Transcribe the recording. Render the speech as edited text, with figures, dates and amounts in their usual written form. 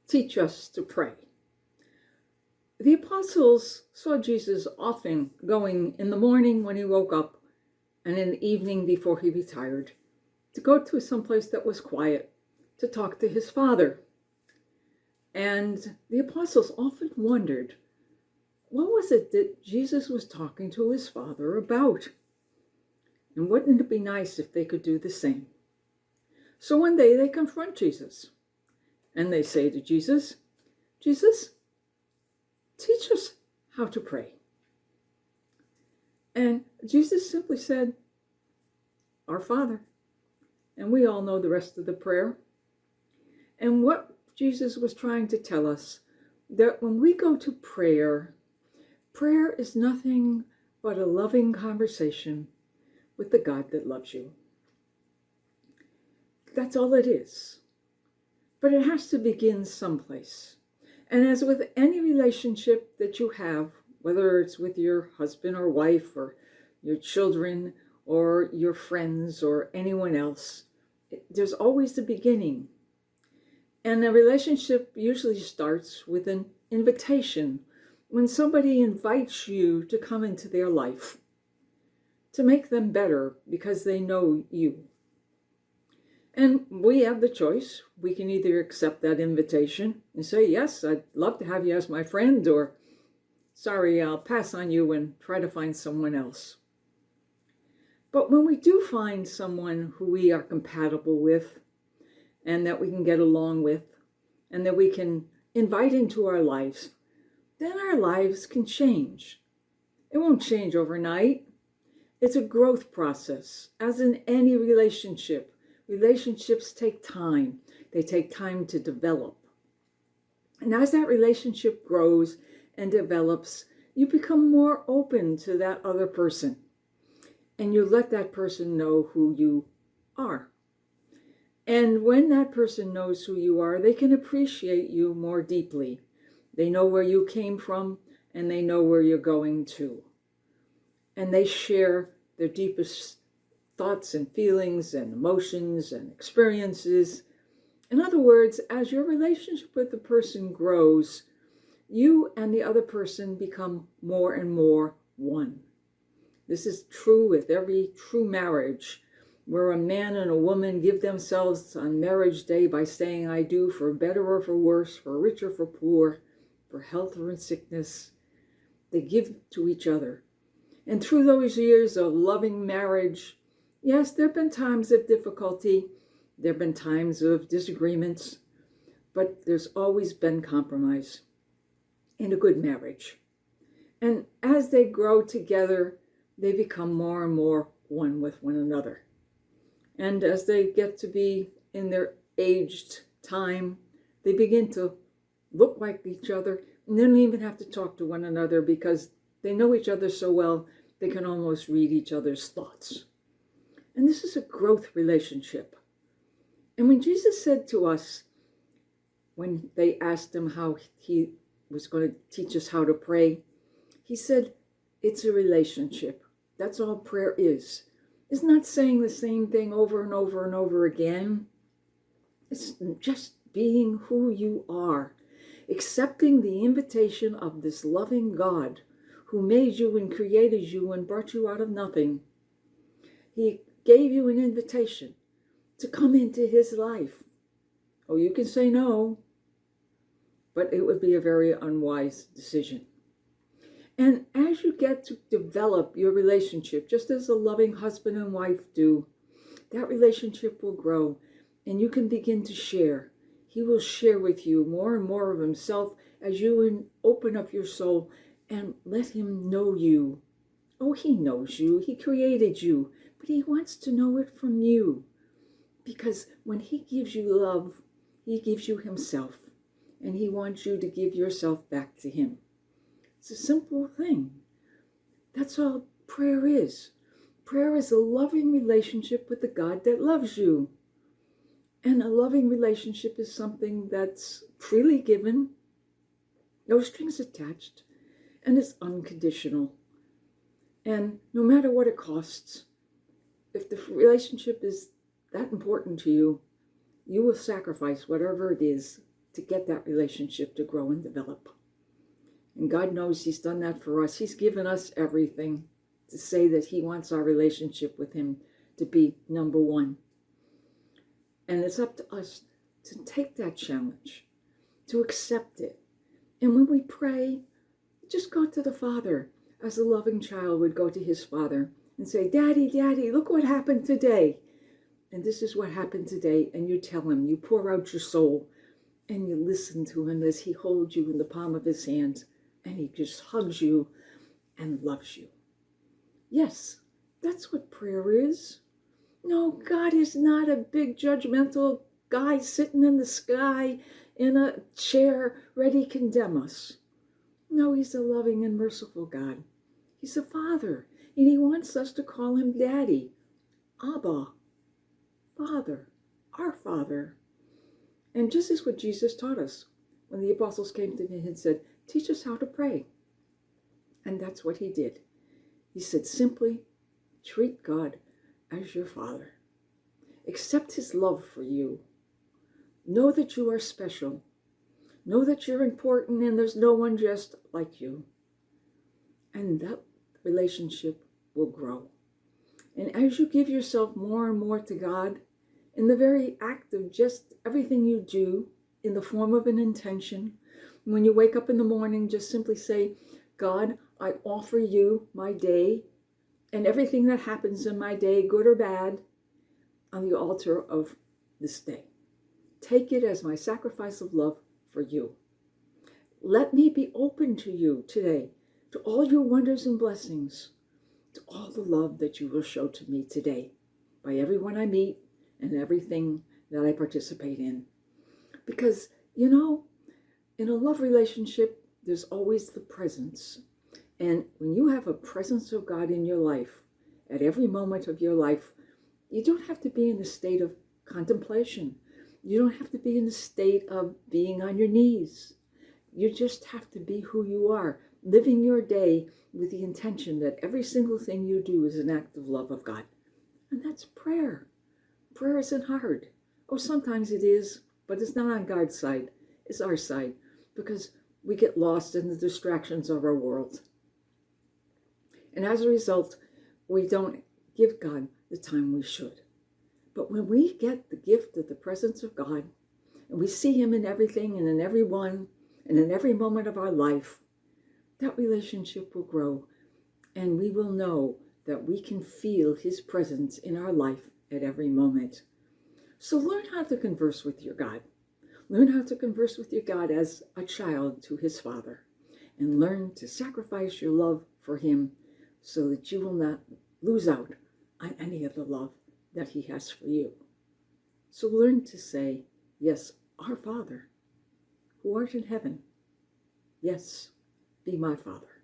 teach us to pray. The apostles saw Jesus often going in the morning when he woke up and in the evening before he retired to go to some place that was quiet to talk to his Father. And the apostles often wondered, what was it that Jesus was talking to his Father about? And wouldn't it be nice if they could do the same? So one day they confront Jesus and they say to Jesus, Jesus, teach us how to pray. And Jesus simply said, Our Father. And we all know the rest of the prayer. And what Jesus was trying to tell us, that when we go to prayer, prayer is nothing but a loving conversation with the God that loves you. That's all it is. But it has to begin someplace. And as with any relationship that you have, whether it's with your husband or wife or your children or your friends or anyone else, there's always the beginning. And a relationship usually starts with an invitation, when somebody invites you to come into their life, to make them better because they know you. And we have the choice. We can either accept that invitation and say, yes, I'd love to have you as my friend, or sorry, I'll pass on you and try to find someone else. But when we do find someone who we are compatible with and that we can get along with and that we can invite into our lives, then our lives can change. It won't change overnight. It's a growth process. As in any relationship, relationships take time. They take time to develop. And as that relationship grows and develops, you become more open to that other person. And you let that person know who you are. And when that person knows who you are, they can appreciate you more deeply. They know where you came from, and they know where you're going to. And they share their deepest thoughts and feelings and emotions and experiences. In other words, as your relationship with the person grows, you and the other person become more and more one. This is true with every true marriage, where a man and a woman give themselves on marriage day by saying, I do, for better or for worse, for rich or for poor, for health or in sickness. They give to each other. And through those years of loving marriage, yes, there have been times of difficulty. There have been times of disagreements. But there's always been compromise in a good marriage. And as they grow together, they become more and more one with one another. And as they get to be in their aged time, they begin to look like each other, and they don't even have to talk to one another because they know each other so well, they can almost read each other's thoughts. And this is a growth relationship. And when Jesus said to us, when they asked him how he was going to teach us how to pray, he said, it's a relationship. That's all prayer is. It's not saying the same thing over and over and over again. It's just being who you are, accepting the invitation of this loving God who made you and created you and brought you out of nothing. He gave you an invitation to come into his life. Oh, you can say no, but it would be a very unwise decision. And as you get to develop your relationship, just as a loving husband and wife do, that relationship will grow and you can begin to share. He will share with you more and more of himself as you open up your soul and let him know you. Oh, he knows you. He created you, but he wants to know it from you. Because when he gives you love, he gives you himself, and he wants you to give yourself back to him. It's a simple thing. That's all prayer is. Prayer is a loving relationship with the God that loves you. And a loving relationship is something that's freely given, no strings attached, and it's unconditional. And no matter what it costs, if the relationship is that important to you, you will sacrifice whatever it is to get that relationship to grow and develop. And God knows He's done that for us. He's given us everything to say that He wants our relationship with Him to be number one. And it's up to us to take that challenge, to accept it. And when we pray, just go to the Father as a loving child would go to his father and say, Daddy, Daddy, look what happened today. And this is what happened today. And you tell him, you pour out your soul, and you listen to him as he holds you in the palm of his hand, and he just hugs you and loves you. Yes, that's what prayer is. No, God is not a big judgmental guy sitting in the sky in a chair ready to condemn us. No, He's a loving and merciful God. He's a Father, and He wants us to call Him Daddy, Abba, Father, our Father. And just as what Jesus taught us when the apostles came to Him and said, teach us how to pray. And that's what He did. He said, simply treat God as your Father. Accept His love for you. Know that you are special. Know that you're important and there's no one just like you. And that relationship will grow. And as you give yourself more and more to God, in the very act of just everything you do in the form of an intention, when you wake up in the morning, just simply say, God, I offer you my day and everything that happens in my day, good or bad, on the altar of this day. Take it as my sacrifice of love for you. Let me be open to you today, to all your wonders and blessings, to all the love that you will show to me today by everyone I meet and everything that I participate in. Because, you know, in a love relationship, there's always the presence. And when you have a presence of God in your life, at every moment of your life, you don't have to be in a state of contemplation. You don't have to be in a state of being on your knees. You just have to be who you are, living your day with the intention that every single thing you do is an act of love of God. And that's prayer. Prayer isn't hard. Oh, sometimes it is, but it's not on God's side. It's our side, because we get lost in the distractions of our world. And as a result, we don't give God the time we should. But when we get the gift of the presence of God, and we see Him in everything and in everyone and in every moment of our life, that relationship will grow, and we will know that we can feel His presence in our life at every moment. So learn how to converse with your God. Learn how to converse with your God as a child to His Father, and learn to sacrifice your love for Him so that you will not lose out on any of the love that He has for you. So learn to say, yes, our Father, who art in heaven, yes, be my Father.